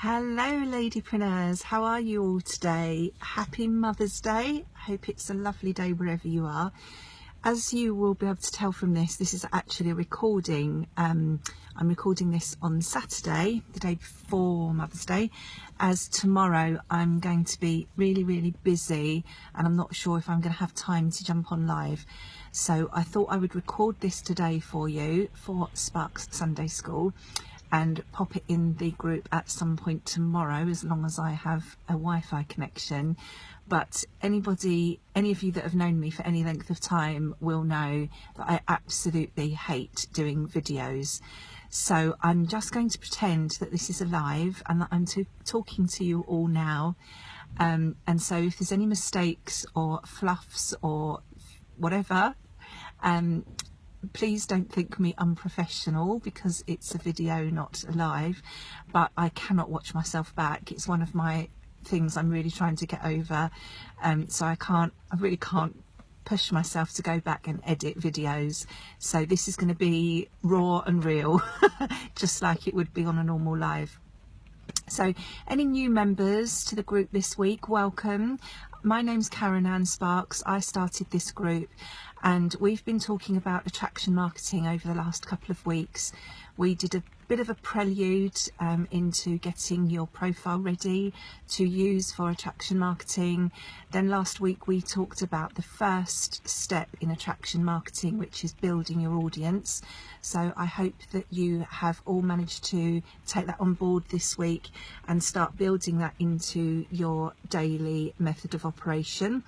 Hello Ladypreneurs, how are you all today? Happy Mother's Day. I hope it's a lovely day wherever you are. As you will be able to tell from this is actually a recording. I'm recording this on Saturday, the day before Mother's Day, as tomorrow I'm going to be really busy and I'm not sure if I'm going to have time to jump on live. So I thought I would record this today for you for Sparks Sunday School and pop it in the group at some point tomorrow, as long as I have a Wi-Fi connection. But any of you that have known me for any length of time will know that I absolutely hate doing videos. So I'm just going to pretend that this is a live and that I'm talking to you all now. And so if there's any mistakes or fluffs or whatever, please don't think me unprofessional, because it's a video, not a live. But I cannot watch myself back. It's one of my things I'm really trying to get over. So I really can't push myself to go back and edit videos. So this is going to be raw and real, just like it would be on a normal live. So any new members to the group this week, welcome. My name's Karen Ann Sparks. I started this group and we've been talking about attraction marketing over the last couple of weeks. We did a bit of a prelude into getting your profile ready to use for attraction marketing. Then last week we talked about the first step in attraction marketing, which is building your audience. So I hope that you have all managed to take that on board this week and start building that into your daily method of operation,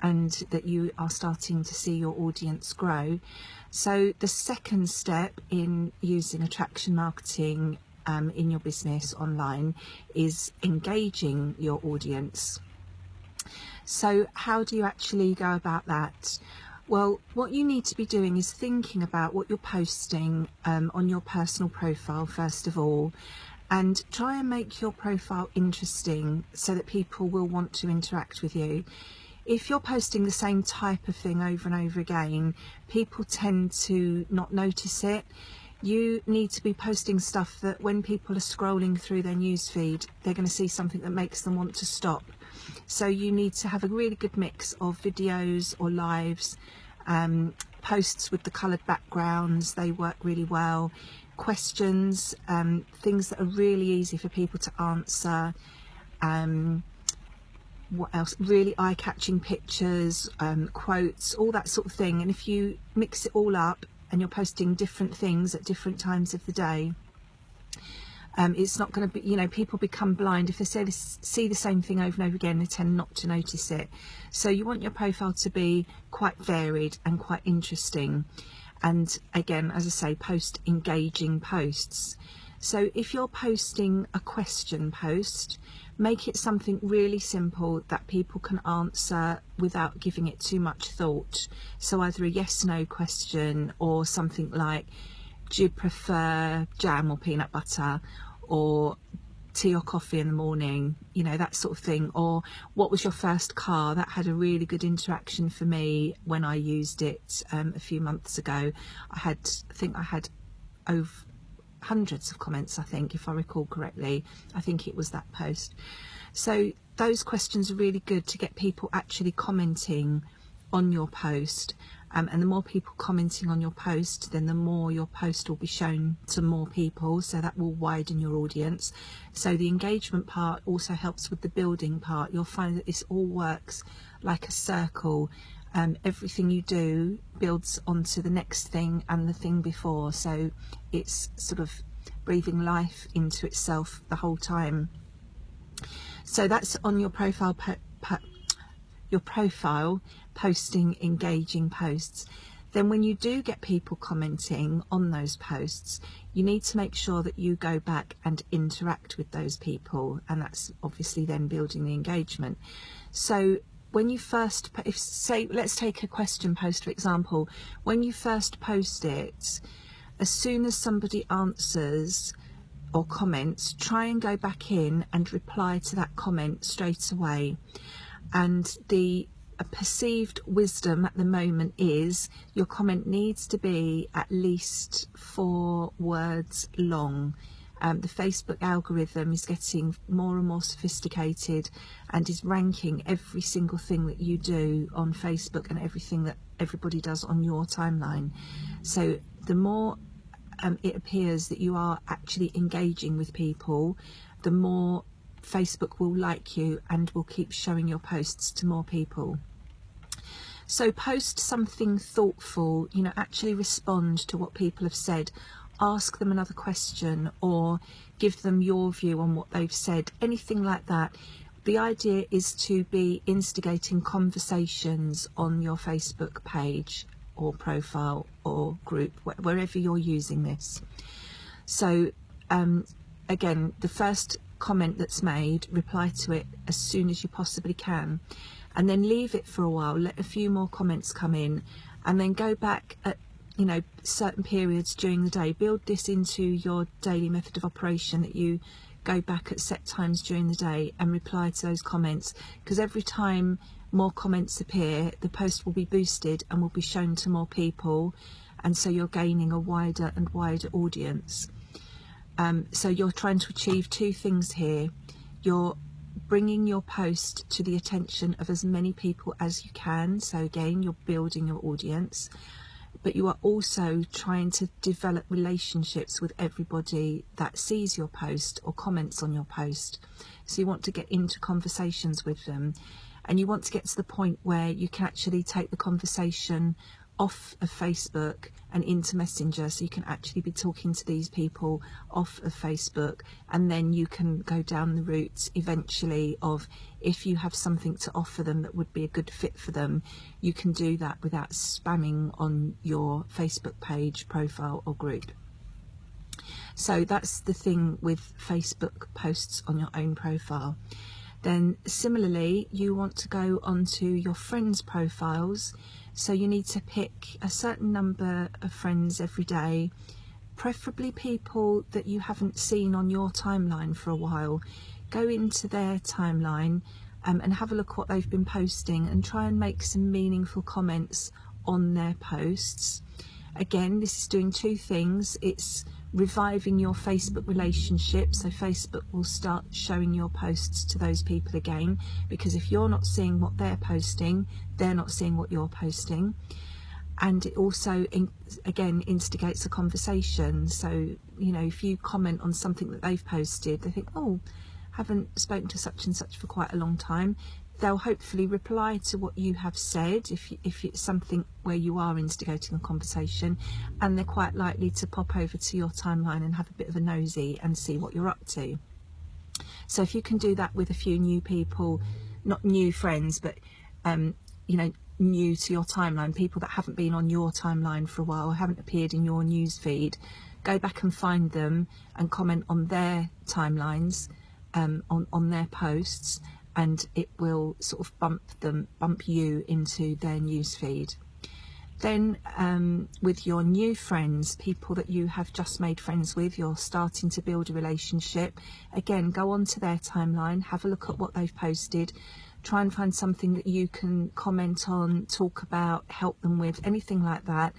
and that you are starting to see your audience grow. So the second step in using attraction marketing in your business online is engaging your audience. So how do you actually go about that? Well, what you need to be doing is thinking about what you're posting on your personal profile first of all, and try and make your profile interesting so that people will want to interact with you. If you're posting the same type of thing over and over again, people tend to not notice it. You need to be posting stuff that when people are scrolling through their newsfeed, they're going to see something that makes them want to stop. So you need to have a really good mix of videos or lives, posts with the coloured backgrounds, they work really well, questions, things that are really easy for people to answer, what else, really eye-catching pictures, quotes, all that sort of thing. And if you mix it all up and you're posting different things at different times of the day, it's not going to be, people become blind. If they see the same thing over and over again, they tend not to notice it. So you want your profile to be quite varied and quite interesting. And again, as I say, post engaging posts. So if you're posting a question post, make it something really simple that people can answer without giving it too much thought. So either a yes/no question, or something like, do you prefer jam or peanut butter, or tea or coffee in the morning, that sort of thing. Or what was your first car? That had a really good interaction for me when I used it a few months ago. I think I had over hundreds of comments, I think, if I recall correctly. I think it was that post. So those questions are really good to get people actually commenting on your post, and the more people commenting on your post, then the more your post will be shown to more people, so that will widen your audience. So the engagement part also helps with the building part. You'll find that this all works like a circle. Everything you do builds onto the next thing and the thing before, so it's sort of breathing life into itself the whole time. So that's on your profile, posting engaging posts. Then when you do get people commenting on those posts, you need to make sure that you go back and interact with those people, and that's obviously then building the engagement. So when you first, let's take a question post for example. When you first post it, as soon as somebody answers or comments, try and go back in and reply to that comment straight away. And a perceived wisdom at the moment is your comment needs to be at least 4 words long. The Facebook algorithm is getting more and more sophisticated and is ranking every single thing that you do on Facebook and everything that everybody does on your timeline. So the more it appears that you are actually engaging with people, the more Facebook will like you and will keep showing your posts to more people. So post something thoughtful, you know, actually respond to what people have said, ask them another question or give them your view on what they've said, anything like that. The idea is to be instigating conversations on your Facebook page or profile or group, wherever you're using this. So again, the first comment that's made, reply to it as soon as you possibly can, and then leave it for a while, let a few more comments come in, and then go back at, you know, certain periods during the day. Build this into your daily method of operation, that you go back at set times during the day and reply to those comments, because every time more comments appear, the post will be boosted and will be shown to more people, and so you're gaining a wider and wider audience. So you're trying to achieve two things here. You're bringing your post to the attention of as many people as you can, so again, you're building your audience, but you are also trying to develop relationships with everybody that sees your post or comments on your post. So you want to get into conversations with them, and you want to get to the point where you can actually take the conversation off of Facebook and into Messenger, so you can actually be talking to these people off of Facebook, and then you can go down the route eventually of, if you have something to offer them that would be a good fit for them, you can do that without spamming on your Facebook page, profile or group. So that's the thing with Facebook posts on your own profile. Then similarly, you want to go onto your friends' profiles. So you need to pick a certain number of friends every day, preferably people that you haven't seen on your timeline for a while. Go into their timeline and have a look at what they've been posting, and try and make some meaningful comments on their posts. Again, this is doing two things. It's reviving your Facebook relationship, so Facebook will start showing your posts to those people again, because if you're not seeing what they're posting, they're not seeing what you're posting. And it also again instigates a conversation. So, you know, if you comment on something that they've posted, they think, oh, haven't spoken to such and such for quite a long time. They'll hopefully reply to what you have said if it's something where you are instigating a conversation, and they're quite likely to pop over to your timeline and have a bit of a nosy and see what you're up to. So if you can do that with a few new people, not new friends, but you know, new to your timeline, people that haven't been on your timeline for a while, haven't appeared in your news feed, go back and find them and comment on their timelines, on their posts, and it will sort of bump you into their newsfeed. Then with your new friends, people that you have just made friends with, you're starting to build a relationship. Again, go onto their timeline, have a look at what they've posted, try and find something that you can comment on, talk about, help them with, anything like that,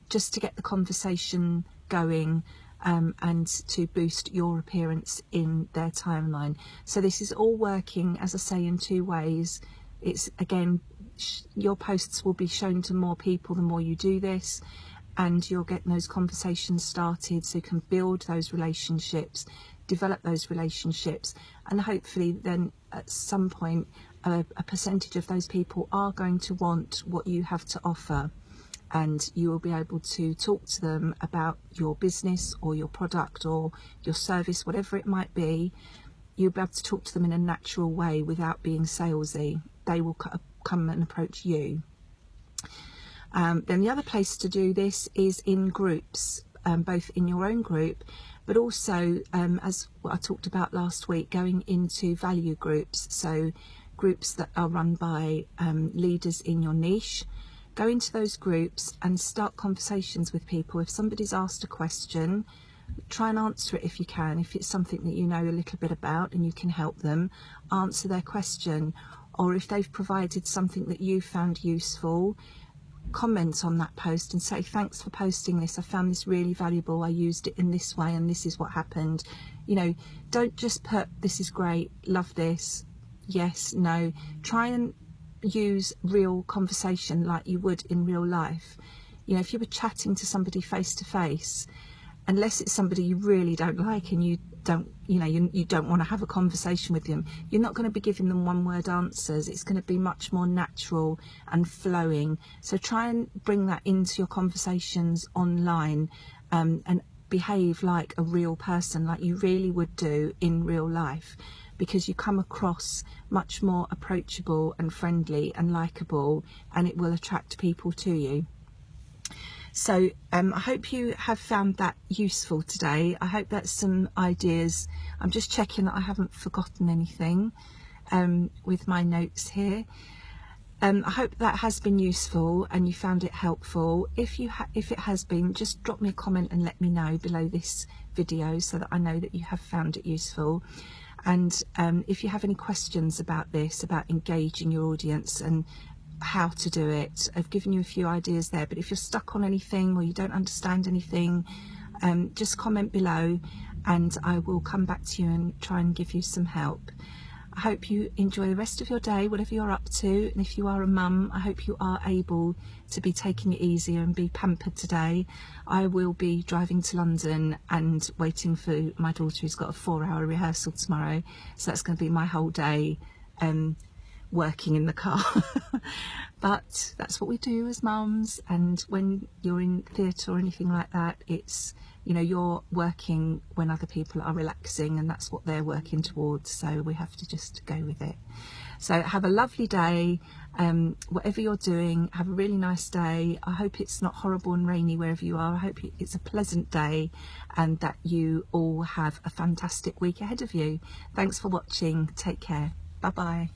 just to get the conversation going. And to boost your appearance in their timeline. So this is all working, as I say, in two ways. It's again, your posts will be shown to more people the more you do this, and you'll get those conversations started, so you can build those relationships, develop those relationships, and hopefully then at some point a percentage of those people are going to want what you have to offer, and you will be able to talk to them about your business or your product or your service, whatever it might be. You'll be able to talk to them in a natural way without being salesy. They will come and approach you. Then the other place to do this is in groups, both in your own group, but also, as what I talked about last week, going into value groups, so groups that are run by leaders in your niche. Go into those groups and start conversations with people. If somebody's asked a question, try and answer it if you can. If it's something that you know a little bit about and you can help them, answer their question. Or if they've provided something that you found useful, comment on that post and say, thanks for posting this, I found this really valuable, I used it in this way and this is what happened. You know, don't just put this is great, love this, yes, no. Try and use real conversation like you would in real life. You know, if you were chatting to somebody face to face, unless it's somebody you really don't like and you don't want to have a conversation with them, you're not going to be giving them one word answers. It's going to be much more natural and flowing. So try and bring that into your conversations online, and behave like a real person, like you really would do in real life, because you come across much more approachable and friendly and likable, and it will attract people to you. So I hope you have found that useful today. I hope that's some ideas. I'm just checking that I haven't forgotten anything with my notes here. I hope that has been useful and you found it helpful. If it has been, just drop me a comment and let me know below this video so that I know that you have found it useful. And if you have any questions about this, about engaging your audience and how to do it, I've given you a few ideas there, but if you're stuck on anything or you don't understand anything, just comment below and I will come back to you and try and give you some help. I hope you enjoy the rest of your day, whatever you're up to, and if you are a mum, I hope you are able to be taking it easier and be pampered today. I will be driving to London and waiting for my daughter who's got a 4-hour rehearsal tomorrow, so that's going to be my whole day working in the car. But that's what we do as mums, and when you're in theatre or anything like that, it's, you know, you're working when other people are relaxing, and that's what they're working towards, so we have to just go with it. So have a lovely day, whatever you're doing, have a really nice day. I hope it's not horrible and rainy wherever you are. I hope it's a pleasant day and that you all have a fantastic week ahead of you. Thanks for watching. Take care. Bye bye.